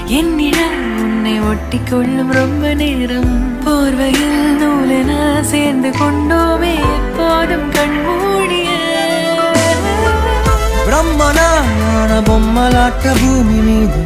என் நிழல் உன்னை ஒட்டிக்கொள்ளும் ரொம்ப நேரம் போர்வையில் நூலென சேர்ந்து கொண்டோமே எப்போதும் கண்மூடிய பிரம்மனான பொம்மலாட்ட பூமி மீது